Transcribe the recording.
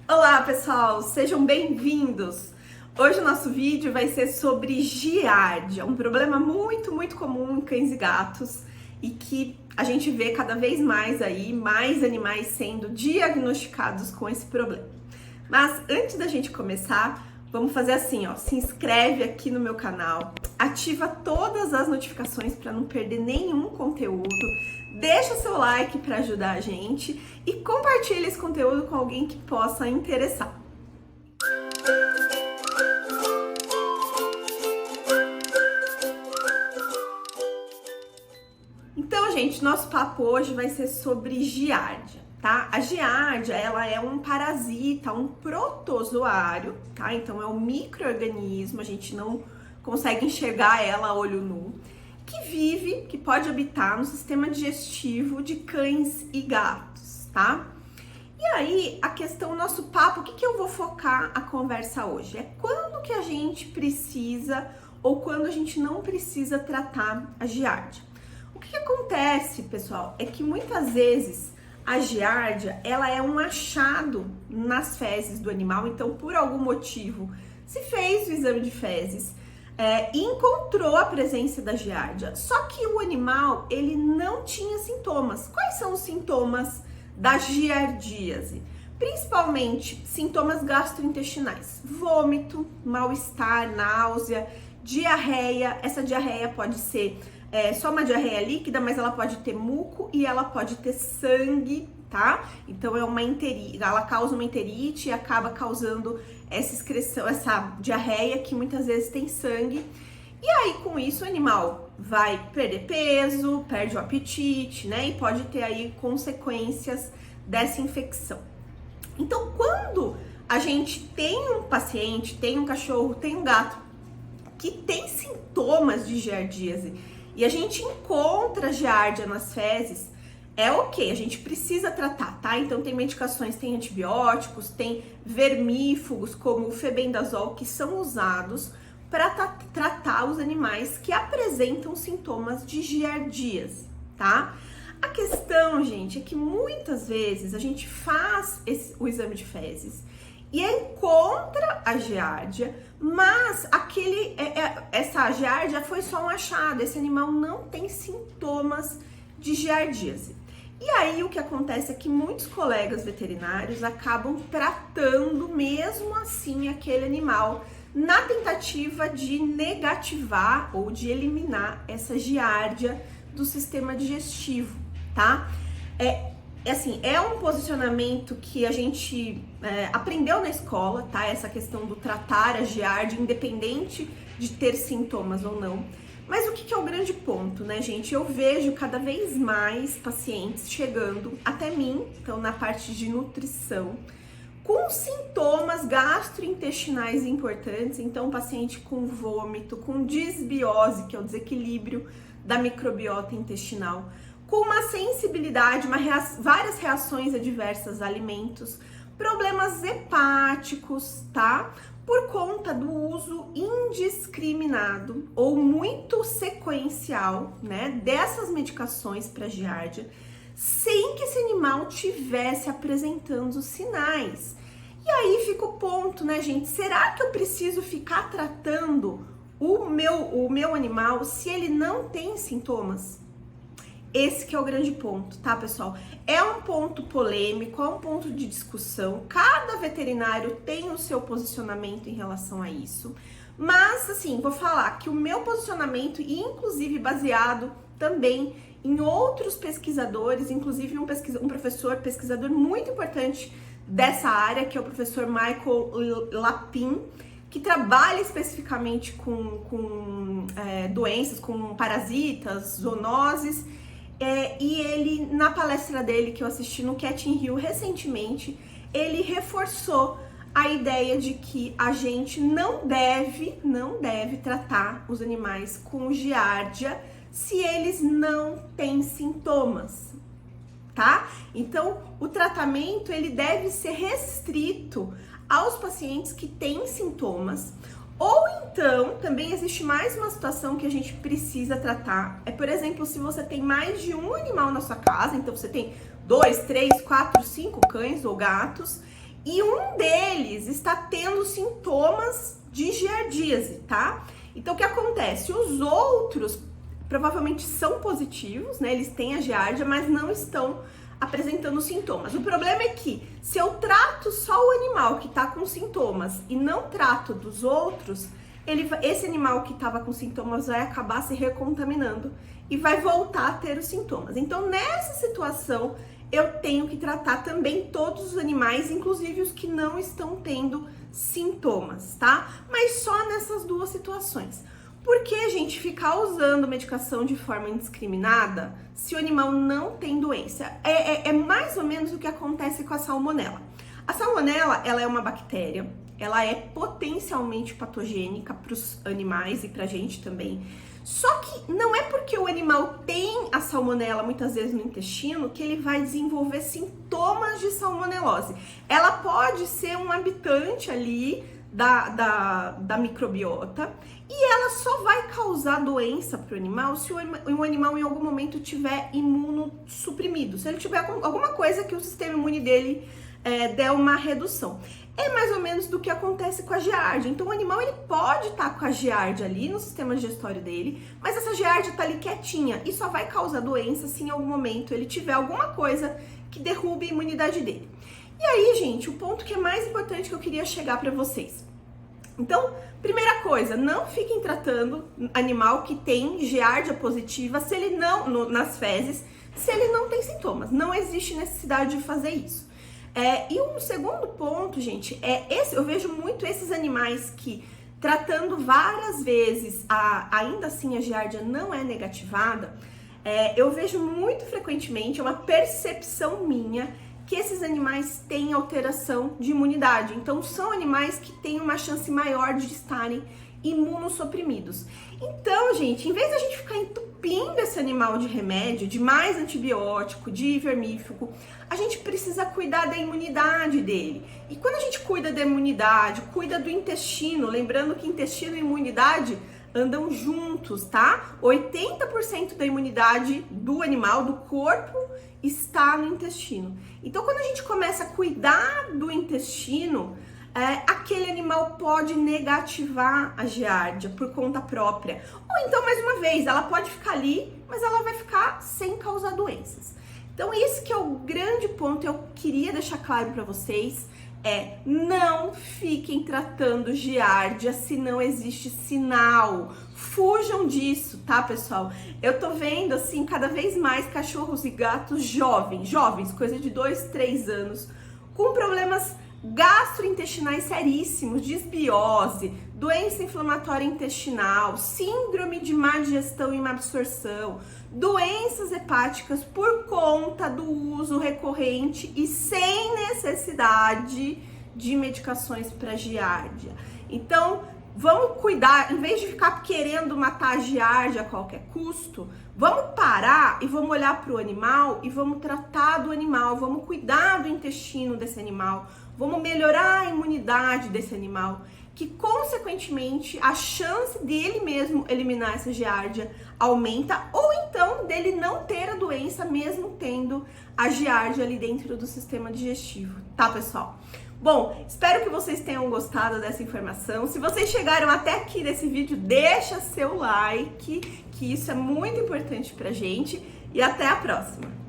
Olá pessoal, sejam bem-vindos! Hoje o nosso vídeo vai ser sobre giardia, um problema muito comum em cães e gatos e que a gente vê cada vez mais aí, mais animais sendo diagnosticados com esse problema. Mas antes da gente começar, vamos fazer assim, ó, se inscreve aqui no meu canal, ativa todas as notificações para não perder nenhum conteúdo, deixa seu like para ajudar a gente e compartilha esse conteúdo com alguém que possa interessar. Então, gente, nosso papo hoje vai ser sobre giardia, tá? A giardia, ela é um parasita, um protozoário, tá? Então, é um micro-organismo, a gente não consegue enxergar ela a olho nu, que pode habitar no sistema digestivo de cães e gatos, tá? E aí, a questão, o nosso papo, o que eu vou focar a conversa hoje? É quando que a gente precisa ou quando a gente não precisa tratar a giardia. O que acontece, pessoal, é que muitas vezes a giardia, ela é um achado nas fezes do animal, então por algum motivo se fez o exame de fezes e encontrou a presença da giardia, só que o animal, ele não tinha sintomas. Quais são os sintomas da giardíase? Principalmente sintomas gastrointestinais, vômito, mal-estar, náusea, diarreia. Essa diarreia pode ser só uma diarreia líquida, mas ela pode ter muco e ela pode ter sangue, tá? Então é uma enterite, ela causa uma enterite e acaba causando essa excreção, essa diarreia que muitas vezes tem sangue. E aí com isso o animal vai perder peso, perde o apetite, né? E pode ter aí consequências dessa infecção. Então quando a gente tem um paciente, tem um cachorro, tem um gato que tem sintomas de giardíase e a gente encontra giardia nas fezes, é ok, a gente precisa tratar, tá? Então tem medicações, tem antibióticos, tem vermífugos como o febendazol que são usados para tratar os animais que apresentam sintomas de giardíase, tá? A questão, gente, é que muitas vezes a gente faz o exame de fezes e encontra a giardia, mas essa giardia foi só um achado, esse animal não tem sintomas de giardíase. E aí o que acontece é que muitos colegas veterinários acabam tratando mesmo assim aquele animal na tentativa de negativar ou de eliminar essa giardia do sistema digestivo, tá? É um posicionamento que a gente aprendeu na escola, tá? Essa questão do tratar a giardia, independente de ter sintomas ou não. Mas o que é o grande ponto, né, gente? Eu vejo cada vez mais pacientes chegando até mim, então na parte de nutrição, com sintomas gastrointestinais importantes, então paciente com vômito, com disbiose, que é o desequilíbrio da microbiota intestinal, com uma sensibilidade, várias reações adversas a alimentos, problemas hepáticos, tá? Por conta do uso indiscriminado ou muito sequencial, né, dessas medicações para giardia, sem que esse animal tivesse apresentando sinais. E aí fica o ponto, né, gente? Será que eu preciso ficar tratando o meu animal se ele não tem sintomas? Esse que é o grande ponto, tá, pessoal? É um ponto polêmico, é um ponto de discussão. Cada veterinário tem o seu posicionamento em relação a isso. Mas, assim, vou falar que o meu posicionamento, e inclusive baseado também em outros pesquisadores, inclusive um professor pesquisador muito importante dessa área, que é o professor Michael Lapin, que trabalha especificamente com doenças, com parasitas, zoonoses. E ele, na palestra dele que eu assisti no Cat in Rio recentemente, ele reforçou a ideia de que a gente não deve tratar os animais com giardia se eles não têm sintomas, tá? Então, o tratamento ele deve ser restrito aos pacientes que têm sintomas. Ou então, também existe mais uma situação que a gente precisa tratar. Por exemplo, se você tem mais de um animal na sua casa, então você tem 2, 3, 4, 5 cães ou gatos, e um deles está tendo sintomas de giardíase, tá? Então, o que acontece? Os outros provavelmente são positivos, né? Eles têm a giardia, mas não estão apresentando sintomas. O problema é que se eu trato só o animal que tá com sintomas e não trato dos outros, esse animal que estava com sintomas vai acabar se recontaminando e vai voltar a ter os sintomas. Então, nessa situação, eu tenho que tratar também todos os animais, inclusive os que não estão tendo sintomas, tá? Mas só nessas duas situações. Por que a gente ficar usando medicação de forma indiscriminada se o animal não tem doença? É mais ou menos o que acontece com a salmonela. A salmonela, ela é uma bactéria, ela é potencialmente patogênica para os animais e para a gente também. Só que não é porque o animal tem a salmonela muitas vezes no intestino que ele vai desenvolver sintomas de salmonelose. Ela pode ser um habitante ali da microbiota e ela só vai causar doença para o animal se o animal em algum momento tiver imunossuprimido, se ele tiver alguma coisa que o sistema imune dele der uma redução. É mais ou menos do que acontece com a giardia. Então o animal ele pode estar com a giardia ali no sistema digestório dele, mas essa giardia está ali quietinha e só vai causar doença se em algum momento ele tiver alguma coisa que derrube a imunidade dele. E aí, gente, o ponto que é mais importante que eu queria chegar para vocês. Então, primeira coisa, não fiquem tratando animal que tem giardia positiva se ele não, nas fezes, se ele não tem sintomas. Não existe necessidade de fazer isso. E um segundo ponto, gente, eu vejo muito esses animais que, tratando várias vezes, ainda assim a giardia não é negativada, eu vejo muito frequentemente, é uma percepção minha, que esses animais têm alteração de imunidade. Então, são animais que têm uma chance maior de estarem imunossuprimidos. Então, gente, em vez de a gente ficar entupindo esse animal de remédio, de mais antibiótico, de vermífugo, a gente precisa cuidar da imunidade dele. E quando a gente cuida da imunidade, cuida do intestino, lembrando que intestino e imunidade andam juntos, tá? 80% da imunidade do animal, do corpo, está no intestino. Então, quando a gente começa a cuidar do intestino, aquele animal pode negativar a giardia por conta própria. Ou então, mais uma vez, ela pode ficar ali, mas ela vai ficar sem causar doenças. Então, esse que é o grande ponto, eu queria deixar claro para vocês, não fiquem tratando giardia se não existe sinal. Fujam disso, tá, pessoal? Eu tô vendo, assim, cada vez mais cachorros e gatos jovens, coisa de 2, 3 anos, com problemas gastrointestinais seríssimos, disbiose, doença inflamatória intestinal, síndrome de má digestão e má absorção, doenças hepáticas por conta do uso recorrente e sem necessidade de medicações para giardia. Então, vamos cuidar, em vez de ficar querendo matar a giardia a qualquer custo, vamos parar e vamos olhar para o animal e vamos tratar do animal, vamos cuidar do intestino desse animal, vamos melhorar a imunidade desse animal, que consequentemente a chance dele mesmo eliminar essa giardia aumenta, ou então dele não ter a doença mesmo tendo a giardia ali dentro do sistema digestivo, tá, pessoal? Bom, espero que vocês tenham gostado dessa informação. Se vocês chegaram até aqui nesse vídeo, deixa seu like, que isso é muito importante pra gente, e até a próxima!